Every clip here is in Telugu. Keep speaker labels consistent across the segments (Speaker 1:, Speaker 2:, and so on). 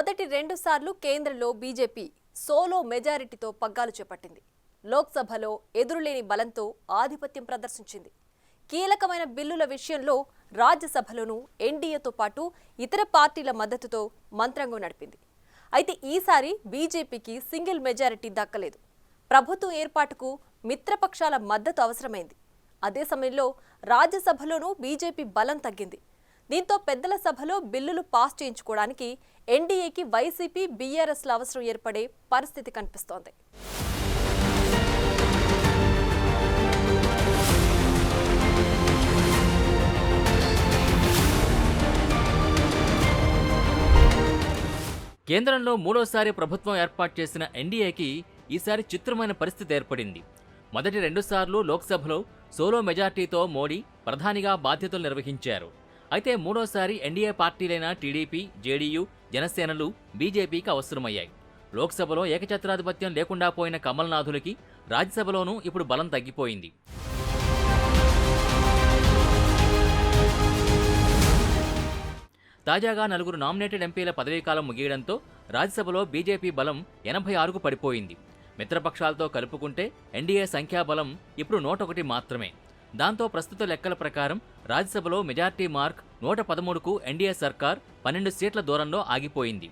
Speaker 1: మొదటి 2 సార్లు కేంద్రంలో బీజేపీ సోలో మెజారిటీతో పగ్గాలు చేపట్టింది. లోక్సభలో ఎదురులేని బలంతో ఆధిపత్యం ప్రదర్శించింది. కీలకమైన బిల్లుల విషయంలో రాజ్యసభలోనూ ఎన్డీఏతో పాటు ఇతర పార్టీల మద్దతుతో మంత్రంగం నడిపింది. అయితే ఈసారి బీజేపీకి సింగిల్ మెజారిటీ దక్కలేదు. ప్రభుత్వం ఏర్పాటుకు మిత్రపక్షాల మద్దతు అవసరమైంది. అదే సమయంలో రాజ్యసభలోనూ బీజేపీ బలం తగ్గింది. దీంతో పెద్దల సభలో బిల్లులు పాస్ చేయించుకోవడానికి ఎన్డీఏకి వైసీపీ, బీఆర్ఎస్ల అవసరం ఏర్పడే పరిస్థితి కనిపిస్తోంది.
Speaker 2: కేంద్రంలో మూడోసారి ప్రభుత్వం ఏర్పాటు చేసిన ఎన్డీఏకి ఈసారి చిత్రమైన పరిస్థితి ఏర్పడింది. మొదటి 2 సార్లు లోక్సభలో సోలో మెజార్టీతో మోడీ ప్రధానిగా బాధ్యతలు నిర్వహించారు. అయితే మూడోసారి ఎన్డీఏ పార్టీలైన టీడీపీ, జేడీయూ, జనసేనలు బీజేపీకి అవసరమయ్యాయి. లోక్సభలో ఏకఛత్రాధిపత్యం లేకుండా పోయిన కమల్నాథులకి రాజ్యసభలోనూ ఇప్పుడు బలం తగ్గిపోయింది. తాజాగా 4 నామినేటెడ్ ఎంపీల పదవీకాలం ముగియడంతో రాజ్యసభలో బీజేపీ బలం 86కు పడిపోయింది. మిత్రపక్షాలతో కలుపుకుంటే ఎన్డీఏ సంఖ్యాబలం ఇప్పుడు 101 మాత్రమే. దాంతో ప్రస్తుత లెక్కల ప్రకారం రాజ్యసభలో మెజార్టీ మార్క్ 113కు ఎన్డీఏ సర్కార్ 12 సీట్ల దూరంలో ఆగిపోయింది.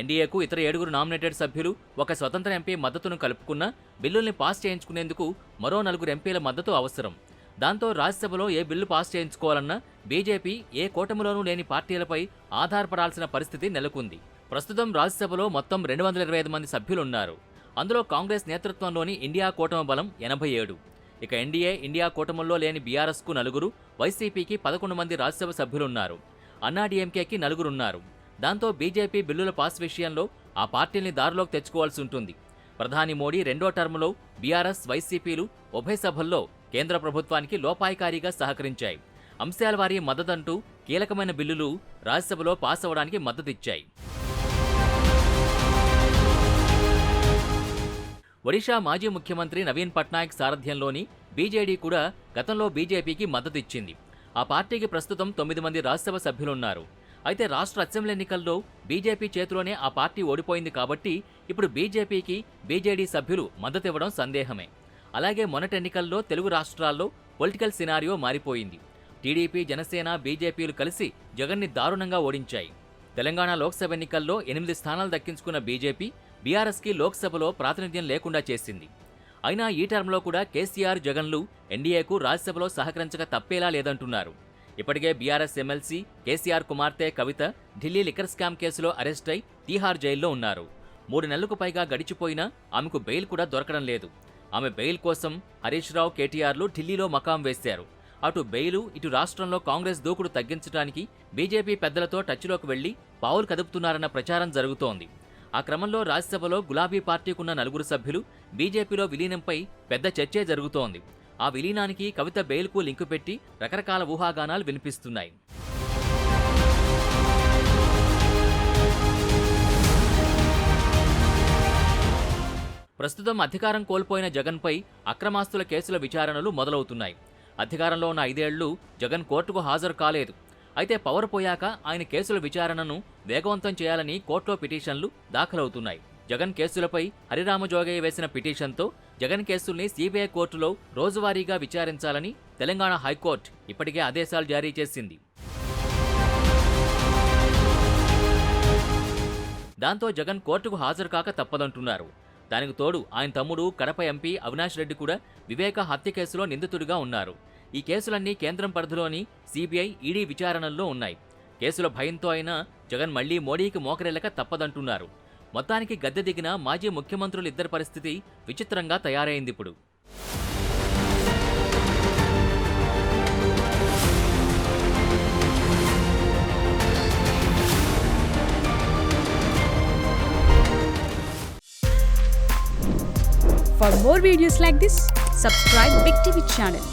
Speaker 2: ఎన్డీఏకు ఇతర 7 నామినేటెడ్ సభ్యులు, ఒక స్వతంత్ర ఎంపీ మద్దతును కలుపుకున్న బిల్లుల్ని పాస్ చేయించుకునేందుకు మరో 4 ఎంపీల మద్దతు అవసరం. దాంతో రాజ్యసభలో ఏ బిల్లు పాస్ చేయించుకోవాలన్నా బీజేపీ ఏ కూటమిలోనూ లేని పార్టీలపై ఆధారపడాల్సిన పరిస్థితి నెలకొంది. ప్రస్తుతం రాజ్యసభలో మొత్తం 225 మంది సభ్యులున్నారు. అందులో కాంగ్రెస్ నేతృత్వంలోని ఇండియా కూటమి బలం 87. ఇక ఎన్డీఏ, ఇండియా కూటముల్లో లేని బీఆర్ఎస్కు 9, వైసీపీకి 11 మంది రాజ్యసభ సభ్యులున్నారు. అన్నాడీఎంకేకి 4 ఉన్నారు. దాంతో బీజేపీ బిల్లుల పాస్ విషయంలో ఆ పార్టీల్ని దారిలోకి తెచ్చుకోవాల్సి ఉంటుంది. ప్రధాని మోడీ 2వ టర్ములో బీఆర్ఎస్, వైసీపీలు ఉభయ సభల్లో కేంద్ర ప్రభుత్వానికి లోపాయికారిగా సహకరించాయి. అంశాల వారీ మద్దతంటూ కీలకమైన బిల్లులు రాజ్యసభలో పాస్ అవ్వడానికి మద్దతిచ్చాయి. ఒడిషా మాజీ ముఖ్యమంత్రి నవీన్ పట్నాయక్ సారథ్యంలోని బీజేడీ కూడా గతంలో బీజేపీకి మద్దతిచ్చింది. ఆ పార్టీకి ప్రస్తుతం 9 మంది రాజ్యసభ సభ్యులున్నారు. అయితే రాష్ట్ర అసెంబ్లీ ఎన్నికల్లో బీజేపీ చేతిలోనే ఆ పార్టీ ఓడిపోయింది కాబట్టి ఇప్పుడు బీజేపీకి బీజేడీ సభ్యులు మద్దతివ్వడం సందేహమే. అలాగే మొన్నటి ఎన్నికల్లో తెలుగు రాష్ట్రాల్లో పొలిటికల్ సినారియో మారిపోయింది. టీడీపీ, జనసేన, బీజేపీలు కలిసి జగన్ని దారుణంగా ఓడించాయి. తెలంగాణ లోక్సభ ఎన్నికల్లో 8 స్థానాలు దక్కించుకున్న బీజేపీ బీఆర్ఎస్కి లోక్సభలో ప్రాతినిధ్యం లేకుండా చేసింది. అయినా ఈ టర్మ్లో కూడా కేసీఆర్, జగన్లు ఎన్డీఏకు రాజ్యసభలో సహకరించక తప్పేలా లేదంటున్నారు. ఇప్పటికే బీఆర్ఎస్ ఎమ్మెల్సీ కేసీఆర్ కుమార్తె కవిత ఢిల్లీ లిక్కర్ స్కామ్ కేసులో అరెస్ట్ అయి తీహార్ జైల్లో ఉన్నారు. 3 నెలలకు పైగా గడిచిపోయినా ఆమెకు బెయిల్ కూడా దొరకడం లేదు. ఆమె బెయిల్ కోసం హరీష్ రావు, కేటీఆర్లు ఢిల్లీలో మకాం వేశారు. అటు బెయిలు, ఇటు రాష్ట్రంలో కాంగ్రెస్ దూకుడు తగ్గించడానికి బీజేపీ పెద్దలతో టచ్లోకి వెళ్లి పావులు కదుపుతున్నారన్న ప్రచారం జరుగుతోంది. ఆ క్రమంలో రాజ్యసభలో గులాబీ పార్టీకున్న 4 సభ్యులు బీజేపీలో విలీనంపై పెద్ద చర్చే జరుగుతోంది. ఆ విలీనానికి కవిత బెయిల్కు లింకు పెట్టి రకరకాల ఊహాగానాలు వినిపిస్తున్నాయి. ప్రస్తుతం అధికారం కోల్పోయిన జగన్పై అక్రమాస్తుల కేసుల విచారణలు మొదలవుతున్నాయి. అధికారంలో ఉన్న 5 ఏళ్లు జగన్ కోర్టుకు హాజరు కాలేదు. అయితే పవర్ పోయాక ఆయన కేసుల విచారణను వేగవంతం చేయాలని కోర్టులో పిటిషన్లు దాఖలవుతున్నాయి. జగన్ కేసులపై హరిరామజోగయ్య వేసిన పిటిషన్తో జగన్ కేసుల్ని సీబీఐ కోర్టులో రోజువారీగా విచారించాలని తెలంగాణ హైకోర్టు ఇప్పటికే ఆదేశాలు జారీ చేసింది. దాంతో జగన్ కోర్టుకు హాజరు కాక తప్పదంటున్నారు. దానికి తోడు ఆయన తమ్ముడు, కడప ఎంపీ అవినాష్ రెడ్డి కూడా వివేక హత్య కేసులో నిందితుడిగా ఉన్నారు. ఈ కేసులన్నీ కేంద్రం పరిధిలోని సీబీఐ, ఈడీ విచారణల్లో ఉన్నాయి. కేసుల భయంతో అయినా జగన్ మళ్లీ మోడీకి మోకరిల్లక తప్పదంటున్నారు. మొత్తానికి గద్దె దిగిన మాజీ ముఖ్యమంత్రులిద్దరి పరిస్థితి విచిత్రంగా తయారైంది ఇప్పుడు.
Speaker 3: For more videos like this, subscribe Big TV channel.